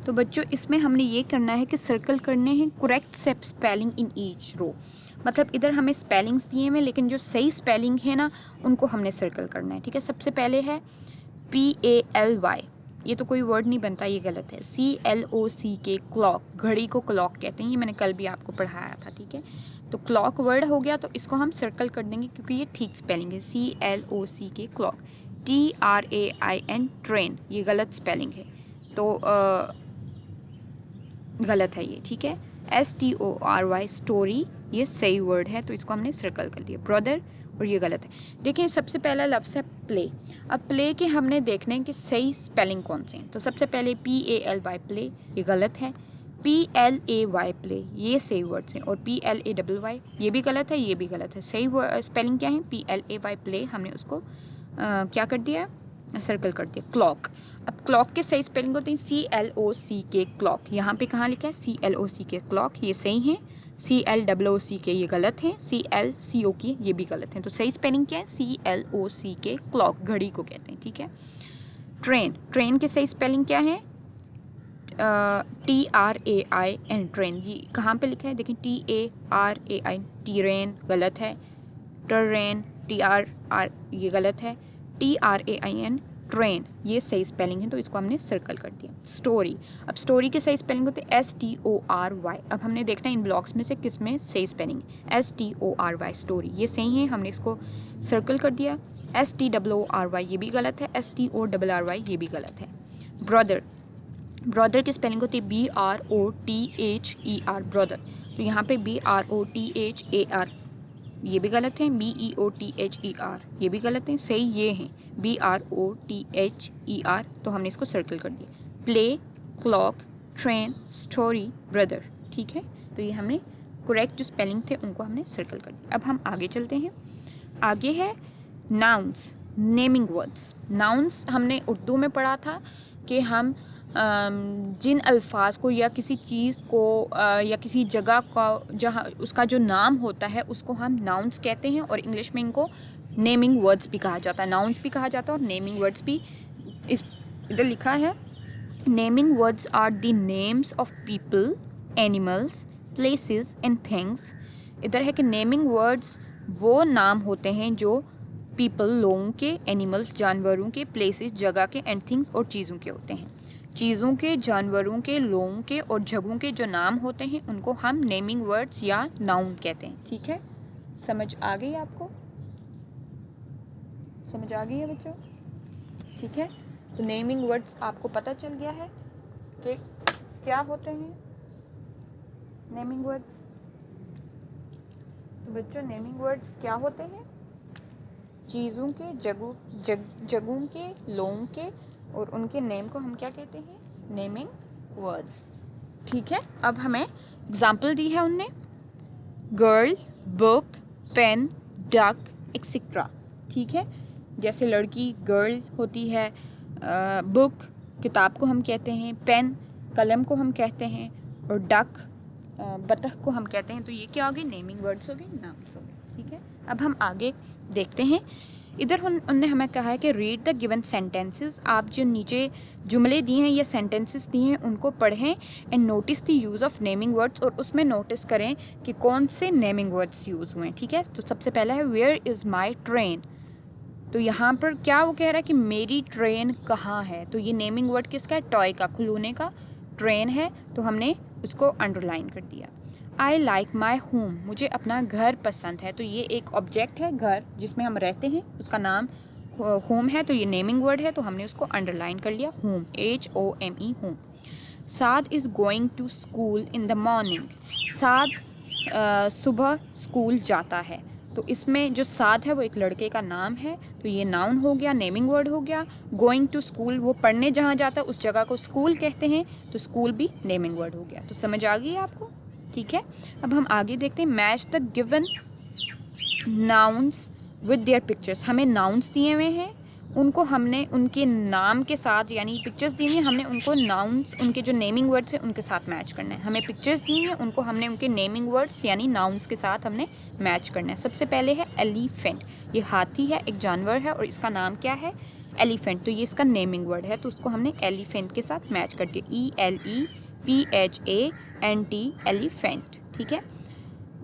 तो बच्चों इसमें हमने ये करना है कि सर्कल करने हैं correct spelling in each row. मतलब इधर हमें स्पेलिंग्स दिए हुए, लेकिन जो सही स्पेलिंग है ना उनको हमने सर्कल करना है। ठीक है, सबसे पहले है PALY, ये तो कोई वर्ड नहीं बनता, ये गलत है। CLOCK, क्लॉक, घड़ी को क्लॉक कहते हैं, ये मैंने कल भी आपको पढ़ाया था। ठीक है, तो क्लॉक वर्ड हो गया, तो इसको हम सर्कल कर देंगे क्योंकि ये ठीक स्पेलिंग है। CLOCK, clock. TRAIN, ट्रेन, ये गलत स्पेलिंग है, तो गलत है ये। ठीक है, STORY, स्टोरी, ये सही वर्ड है, तो इसको हमने सर्कल कर दिया। ब्रदर, और ये गलत है। देखिए सबसे पहला लफ्ज़ है प्ले। अब प्ले के हमने देखने हैं कि सही स्पेलिंग कौन से हैं। तो सबसे पहले PALY, प्ले, ये गलत है। PLAY, प्ले, ये सही वर्ड्स हैं। और PLAYY, ये भी गलत है, ये भी गलत है। सही स्पेलिंग क्या है? PLAY, प्ले, हमने उसको क्या कर दिया, सर्कल कर दिया। क्लॉक, अब क्लॉक के सही स्पेलिंग होते हैं CLOCK, क्लॉक। यहाँ पे कहाँ लिखा है? CLOCK, क्लॉक, ये सही है। CLOOCK, ये गलत है। CLCOK, ये भी गलत है। तो सही स्पेलिंग क्या है? CLOCK, क्लॉक, घड़ी को कहते हैं। ठीक है, ट्रेन, ट्रेन के सही स्पेलिंग क्या है? TRAIN, ट्रेन, ये कहाँ पे लिखा है? देखें, TARAIN, टीरेन, गलत है। ट्रेन, TRR, ये गलत है। TRAIN, ट्रेन, ये सही स्पेलिंग है, तो इसको हमने सर्कल कर दिया। स्टोरी, अब स्टोरी के सही स्पेलिंग होते हैं STORY। अब हमने देखना है इन ब्लॉक्स में से किस में सही स्पेलिंग है। STORY, स्टोरी, ये सही है, हमने इसको सर्कल कर दिया। STORY, ये भी गलत है। STORRY, ये भी गलत है। ब्रदर, ब्रदर की स्पेलिंग होती है BROTHER, ब्रदर, तो यहाँ पे BROTHER, ये भी गलत है। BEOTHER, ये भी गलत है। सही ये हैं BROTHER, तो हमने इसको सर्कल कर दिया। Play, clock, train, story, brother. ठीक है, तो ये हमने करेक्ट जो स्पेलिंग थे उनको हमने सर्कल कर दिया। अब हम आगे चलते हैं। आगे है नाउन्स, नेमिंग वर्ड्स। नाउन्स हमने उर्दू में पढ़ा था कि हम जिन अल्फाज को या किसी चीज़ को या किसी जगह का जहाँ उसका जो नाम होता है उसको हम नाउन्स कहते हैं, और इंग्लिश में इनको नेमिंग वर्ड्स भी कहा जाता है। नाउन्स भी कहा जाता है और नेमिंग वर्ड्स भी। इस इधर लिखा है, naming words are the names of people, animals, places and things. इधर है कि नेमिंग वर्ड्स वो नाम होते हैं जो पीपल, लोगों के, एनिमल्स, जानवरों के, प्लेसेस, जगह के, एंड थिंग्स, और चीज़ों के होते हैं। चीज़ों के, जानवरों के, लोगों के और जगहों के जो नाम होते हैं उनको हम नेमिंग वर्ड्स या नाउन कहते हैं। ठीक है, समझ आ गई आपको? समझ आ गई है बच्चों? ठीक है, तो नेमिंग वर्ड्स आपको पता चल गया है कि क्या होते हैं नेमिंग वर्ड्स। तो बच्चों नेमिंग वर्ड्स क्या होते हैं? चीज़ों के, जगहों के, लोगों के और उनके नेम को हम क्या कहते हैं? Naming words. ठीक है, अब हमें एग्जाम्पल दी है उनने, girl, book, pen, duck, etcetera. ठीक है, जैसे लड़की गर्ल होती है, बुक किताब को हम कहते हैं, पेन कलम को हम कहते हैं, और डक बतख को हम कहते हैं। तो ये क्या हो गई? नेमिंग वर्ड्स हो गए, नाउन्स हो गए। ठीक है, अब हम आगे देखते हैं। इधर उन्होंने हमें कहा है कि रीड द गिवन सेंटेंसेस। आप जो नीचे जुमले दिए हैं या सेंटेंसेस दिए हैं उनको पढ़ें and notice the use of naming words, और उसमें नोटिस करें कि कौन से नेमिंग वर्ड्स यूज़ हुए हैं। ठीक है, तो सबसे पहला है वेयर इज़ माई ट्रेन। तो यहाँ पर क्या वो कह रहा है कि मेरी ट्रेन कहाँ है? तो ये नेमिंग वर्ड किसका है? टॉय का, खिलौने का। ट्रेन है तो हमने उसको अंडरलाइन कर दिया। आई लाइक माई होम, मुझे अपना घर पसंद है। तो ये एक ऑब्जेक्ट है, घर जिसमें हम रहते हैं, उसका नाम होम है, तो ये नेमिंग वर्ड है, तो हमने उसको अंडरलाइन कर लिया। Home, HOME, home. Saad is going to school in the morning, Saad सुबह स्कूल जाता है। तो इसमें जो साद है वो एक लड़के का नाम है, तो ये नाउन हो गया, नेमिंग वर्ड हो गया। गोइंग टू स्कूल, वो पढ़ने जहाँ जाता है उस जगह को स्कूल कहते हैं, तो स्कूल भी नेमिंग वर्ड हो गया। तो समझ आ गई आपको? ठीक है, अब हम आगे देखते हैं। Match the given nouns with their pictures. हमें नाउन्स दिए हुए हैं, उनको हमने उनके नाम के साथ, यानी पिक्चर्स दी हुई हैं, हमने उनको नाउन्स, उनके जो नेमिंग वर्ड्स हैं उनके साथ मैच करना है। हमें पिक्चर्स दी हैं, उनको हमने उनके नेमिंग वर्ड्स यानी नाउन्स के साथ हमने मैच करना है। सबसे पहले है एलिफेंट, ये हाथी है, एक जानवर है, और इसका नाम क्या है? एलिफेंट, तो ये इसका नेमिंग वर्ड है, तो उसको हमने एलिफेंट के साथ मैच कर दिया, ELEPHANT, एलिफेंट। ठीक है।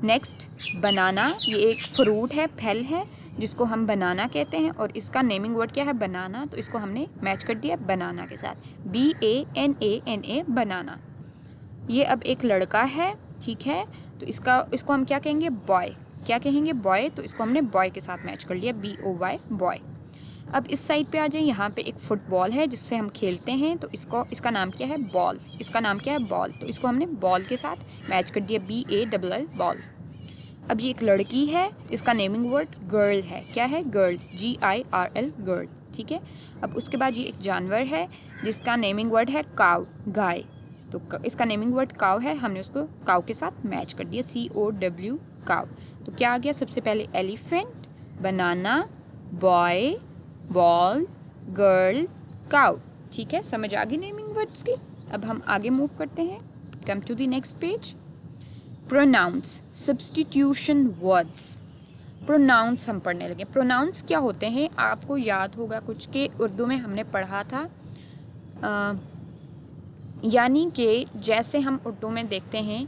नेक्स्ट बनाना, ये एक फ्रूट है, फल है, जिसको हम बनाना कहते हैं, और इसका नेमिंग वर्ड क्या है, बनाना, तो इसको हमने मैच कर दिया बनाना के साथ, BANANA, बनाना। ये अब एक लड़का है, ठीक है, तो इसको हम क्या कहेंगे, बॉय, क्या कहेंगे, बॉय, तो इसको हमने बॉय के साथ मैच कर लिया, BOY, बॉय। अब इस साइड पे आ जाए, यहाँ पे एक फुटबॉल है जिससे हम खेलते हैं, तो इसका नाम क्या है, बॉल, इसका नाम क्या है, बॉल, तो इसको हमने बॉल के साथ मैच कर दिया, BALL, बॉल। अब ये एक लड़की है, इसका नेमिंग वर्ड गर्ल है, क्या है, गर्ल, GIRL, गर्ल। ठीक है। अब उसके बाद ये एक जानवर है जिसका नेमिंग वर्ड है काव, गाय, तो इसका नेमिंग वर्ड काव है, हमने उसको काव के साथ मैच कर दिया, COW, काव। तो क्या आ गया, सबसे पहले एलिफेंट, बनाना, बॉय, बॉल, गर्ल, काव। ठीक है, समझ आ गई नेमिंग वर्ड्स की। अब हम आगे मूव करते हैं, come to the next page. Pronouns, substitution words. Pronouns हम पढ़ने लगे। प्रोनाउंस क्या होते हैं, आपको याद होगा कुछ के उर्दू में हमने पढ़ा था, यानी कि जैसे हम उर्दू में देखते हैं,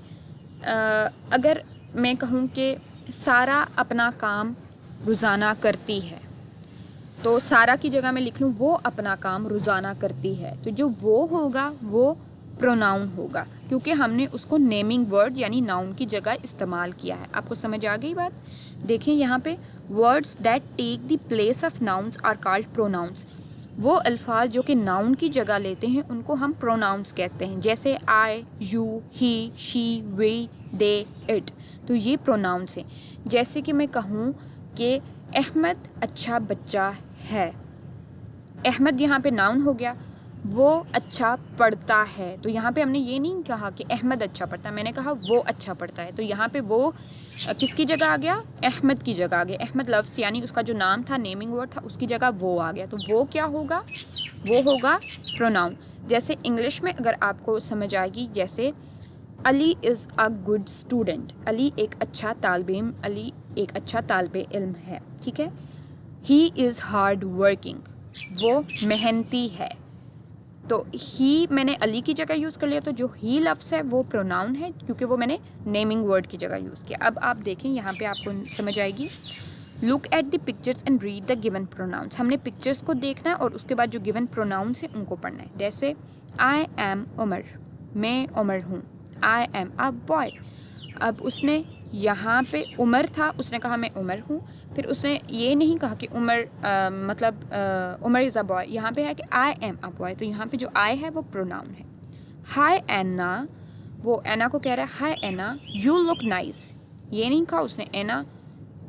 अगर मैं कहूँ कि सारा अपना काम रोज़ाना करती है, तो सारा की जगह मैं लिख लूँ वो अपना काम रोज़ाना करती है, तो जो वो होगा वो प्रोनाउन होगा, क्योंकि हमने उसको नेमिंग वर्ड यानी नाउन की जगह इस्तेमाल किया है। आपको समझ आ गई बात। देखिए यहाँ पे, words that take the place of nouns are called pronouns. वो अल्फाज जो कि नाउन की जगह लेते हैं उनको हम प्रोनाउंस कहते हैं, जैसे I, you, he, she, we, they, it, तो ये प्रोनाउंस हैं। जैसे कि मैं कहूँ कि अहमद अच्छा बच्चा है, अहमद यहाँ पे नाउन हो गया, वो अच्छा पढ़ता है, तो यहाँ पे हमने ये नहीं कहा कि अहमद अच्छा पढ़ता है, मैंने कहा वो अच्छा पढ़ता है, तो यहाँ पे वो किसकी जगह आ गया, अहमद की जगह आ गया। अहमद लफ्ज़ यानी उसका जो नाम था, नेमिंग वर्ड था, उसकी जगह वो आ गया, तो वो क्या होगा, वो होगा प्रोनाउन। जैसे इंग्लिश में अगर आपको समझ आएगी, जैसे Ali is a good student, Ali एक अच्छा तालिब इल्म, अली एक अच्छा तालिब इल्म है। ठीक है। ही इज़ हार्ड वर्किंग, वो मेहनती है, तो ही मैंने अली की जगह यूज़ कर लिया, तो जो ही लफ्ज़ है वो प्रोनाउन है, क्योंकि वो मैंने नेमिंग वर्ड की जगह यूज़ किया। अब आप देखें यहाँ पे आपको समझ आएगी। Look at the pictures and read the given pronouns. हमने पिक्चर्स को देखना है और उसके बाद जो गिवन प्रोनाउंस है उनको पढ़ना है। जैसे आई एम उमर, मैं उमर हूँ, आई एम अ बॉय। अब उसने यहाँ पे उमर था, उसने कहा मैं उमर हूँ, फिर उसने ये नहीं कहा कि Umar Umar is a boy, यहाँ पे है कि आई एम अ बॉय, तो यहाँ पे जो आई है वो प्रोनाउन है। हाय एना, वो एना को कह रहा है हाय एना, यू लुक नाइस, ये नहीं कहा उसने एना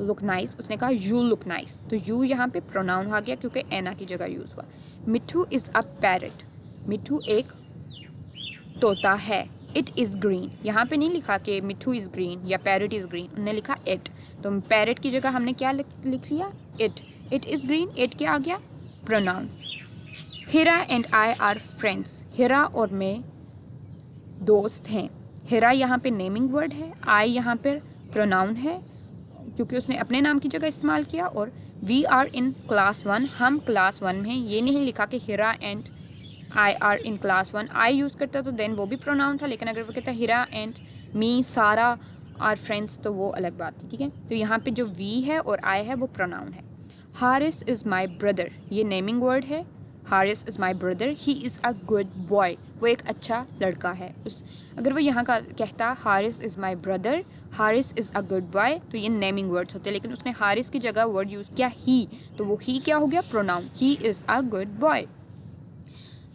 लुक नाइस, उसने कहा यू लुक नाइस, तो यू यहाँ पे प्रोनाउन आ गया क्योंकि एना की जगह यूज़ हुआ। मिट्ठू इज़ अ पैरट, मिट्ठू एक तोता है। इट इज़ ग्रीन, यहाँ पे नहीं लिखा कि मिट्ठू इज़ ग्रीन या पैरट इज़ ग्रीन, उन्होंने लिखा इट, तो पैरट की जगह हमने क्या लिख लिया, it. It is green, it क्या आ गया, pronoun. Hira and I are friends, Hira और मैं दोस्त हैं। हिरा यहाँ पे नेमिंग वर्ड है, आई यहाँ पर प्रोनाउन है क्योंकि उसने अपने नाम की जगह इस्तेमाल किया, और वी आर इन क्लास 1, हम क्लास 1 में हैं, ये नहीं लिखा कि Hira and I are in class 1। I use करता तो देन वो भी प्रोनाउन था, लेकिन अगर वो कहता हिरा एंड मी, सारा आर फ्रेंड्स, तो वो अलग बात थी। ठीक है, तो यहाँ पे जो वी है और आई है वो प्रोनाउन है। हारिस इज़ माई ब्रदर, ये नेमिंग वर्ड है, Haris is my brother, he is a good boy, वो एक अच्छा लड़का है। अगर वो यहाँ का कहता Haris is my brother, Haris is a good boy, तो ये नेमिंग वर्ड्स होते हैं, लेकिन उसने हारिस की जगह वर्ड यूज़ किया ही, तो वो ही क्या हो गया, pronoun, he is a good boy.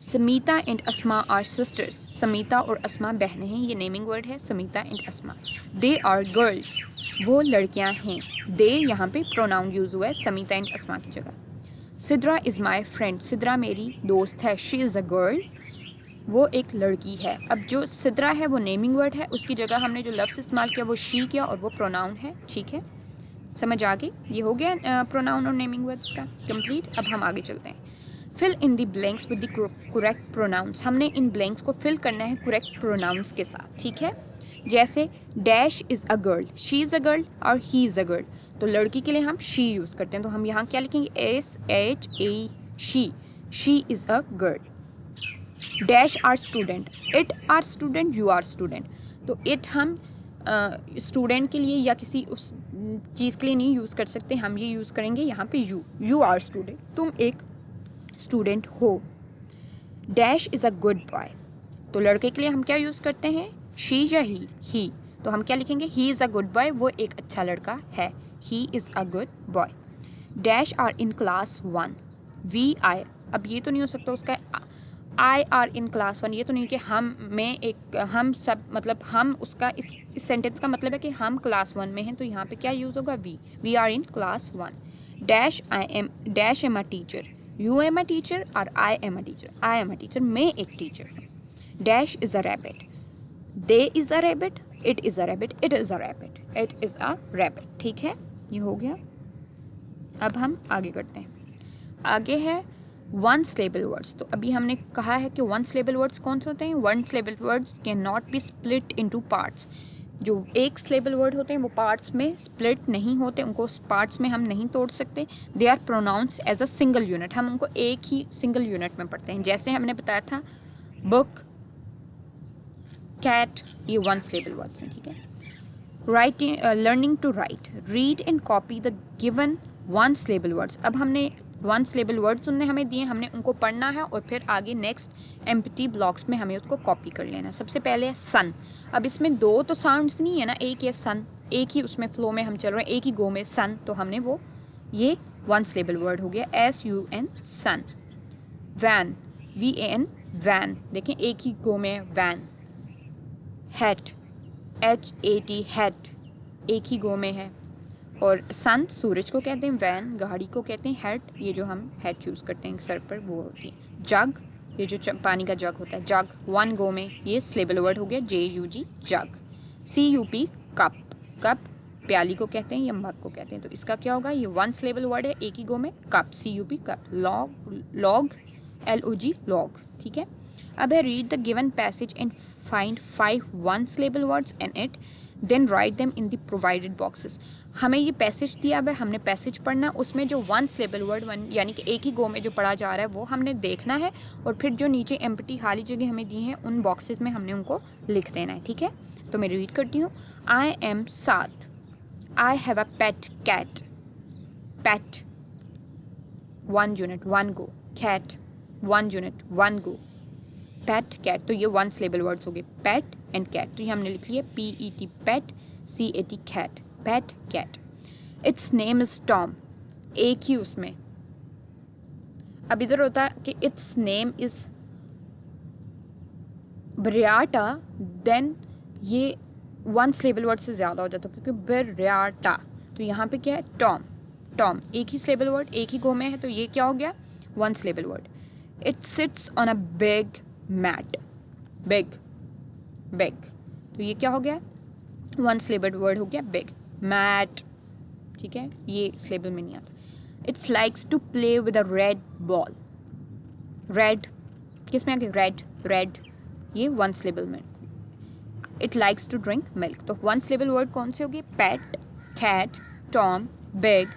Samita and Asma are sisters, Samita और अस्मा बहनें हैं, ये नेमिंग वर्ड है, Samita and Asma. They are girls, वो लड़कियां हैं, दे यहाँ पे प्रोनाउन यूज़ हुआ है समीता एंड अस्मा की जगह। Sidra is my friend, Sidra मेरी दोस्त है, शी इज़ अ गर्ल, वो एक लड़की है। अब जो सिद्रा है वो नेमिंग वर्ड है, उसकी जगह हमने जो लफ्ज़ इस्तेमाल किया वो शी किया और वो प्रोनाउन है। ठीक है, समझ आ गई, ये हो गया प्रोनाउन और नेमिंग वर्ड्स का कंप्लीट। अब हम आगे चलते हैं। Fill in the blanks with the correct pronouns, हमने इन ब्लैंक्स को फिल करना है करेक्ट प्रोनाउंस के साथ। ठीक है, जैसे dash is a girl, she is a girl और ही इज़ अ गर्ल, तो लड़की के लिए हम शी यूज़ करते हैं, तो हम यहाँ क्या लिखेंगे, SHE she is a girl. Dash are student, it are student, you are student. तो इट हम स्टूडेंट के लिए या किसी उस चीज़ के लिए नहीं यूज़ कर सकते, हम ये यूज़ करेंगे यहाँ पे यू आर स्टूडेंट, तुम एक स्टूडेंट हो। Dash is a good boy, तो लड़के के लिए हम क्या यूज़ करते हैं, शी या ही। तो हम क्या लिखेंगे, he is a good boy, वो एक अच्छा लड़का है, he is a good boy. Dash are in class 1, we I, अब ये तो नहीं हो सकता उसका आई आर इन क्लास 1, ये तो नहीं कि हम सब, मतलब हम उसका इस सेंटेंस का मतलब है कि हम क्लास 1 में हैं, तो यहाँ पे क्या यूज़ होगा, we are in class 1। Dash dash am a teacher, you am a teacher और आई एम अ टीचर, मैं एक टीचर हूँ। Dash is a rabbit, they is a rabbit, it is a rabbit, it is a rabbit, it is a rabbit. ठीक है, ये हो गया। अब हम आगे करते हैं। आगे है वन सिलेबल वर्ड्स। तो अभी हमने कहा है कि वन सिलेबल वर्ड्स कौन से होते हैं, one syllable words can not be split into parts. जो एक सिलेबल वर्ड होते हैं वो पार्ट्स में स्प्लिट नहीं होते, उनको पार्ट्स में हम नहीं तोड़ सकते। They are pronounced as a single unit, हम उनको एक ही सिंगल यूनिट में पढ़ते हैं। जैसे हमने बताया था बुक, कैट, ये वन सिलेबल वर्ड्स हैं। ठीक है, writing, learning to write, read and copy the given one syllable words. अब हमने वन सिलेबल वर्ड्स उनने हमें दिए, हमने उनको पढ़ना है और फिर आगे नेक्स्ट एम्प्टी ब्लॉक्स में हमें उसको कॉपी कर लेना। सबसे पहले है सन। अब इसमें दो तो साउंड्स नहीं है ना, एक है सन, एक ही उसमें फ्लो में हम चल रहे हैं, एक ही गो में सन, तो हमने वो ये वन सिलेबल वर्ड हो गया, SUN सन। वैन, VAN वैन, देखें एक ही गो में वैन। हैट, HAT हैट, एक ही गो में है। और सन सूरज को कहते हैं, वैन गाड़ी को कहते हैं, हैट ये जो हम हैट यूज़ करते हैं सर पर वो होती है। जग, ये जो पानी का जग होता है, जग वन गो में, ये सिलेबल वर्ड हो गया, JUG जग। CUP कप, कप प्याली को कहते हैं या मग को कहते हैं, तो इसका क्या होगा, ये वन सिलेबल वर्ड है एक ही गो में, cup, CUP cup. Log, LOG log. ठीक है, अब है read the given passage and find 5 one syllable words and it, then write them in the provided boxes. हमें ये पैसेज दिया हुआ है, हमने पैसेज पढ़ना, उसमें जो वन सिलेबल वर्ड, वन यानी कि एक ही गो में जो पढ़ा जा रहा है वो हमने देखना है, और फिर जो नीचे एम्प्टी खाली जगह हमें दी हैं उन बॉक्सेस में हमने उनको लिख देना है। ठीक है, तो मैं रीड करती हूँ। I am Saad, I have a pet cat, pet one unit one go, cat one unit one go, pet cat, तो ये वन सिलेबल वर्ड्स हो गए, पेट एंड कैट, तो ये हमने लिख लिया PET pet, CAT cat, pet cat. Its name is Tom, एक ही उसमें। अब इधर होता है कि इट्स नेम इज ब्रियाटा, देन ये वन सिलेबल वर्ड से ज़्यादा हो जाता है क्योंकि ब्रियाटा, तो यहाँ पे क्या है, टॉम, टॉम एक ही सिलेबल वर्ड एक ही गो में है, तो ये क्या हो गया, one syllable word. It sits on a big mat, big, big, तो ये क्या हो गया, वन सिलेबल वर्ड हो गया, बिग मैट। ठीक है, ये सिलेबल में नहीं आता। It's likes to play with a red ball, red किस में आ गया, रेड, रेड, ये वन सिलेबल में। It likes to drink milk, तो वन सिलेबल वर्ड कौन से हो गए, पेट, कैट, टॉम, बिग,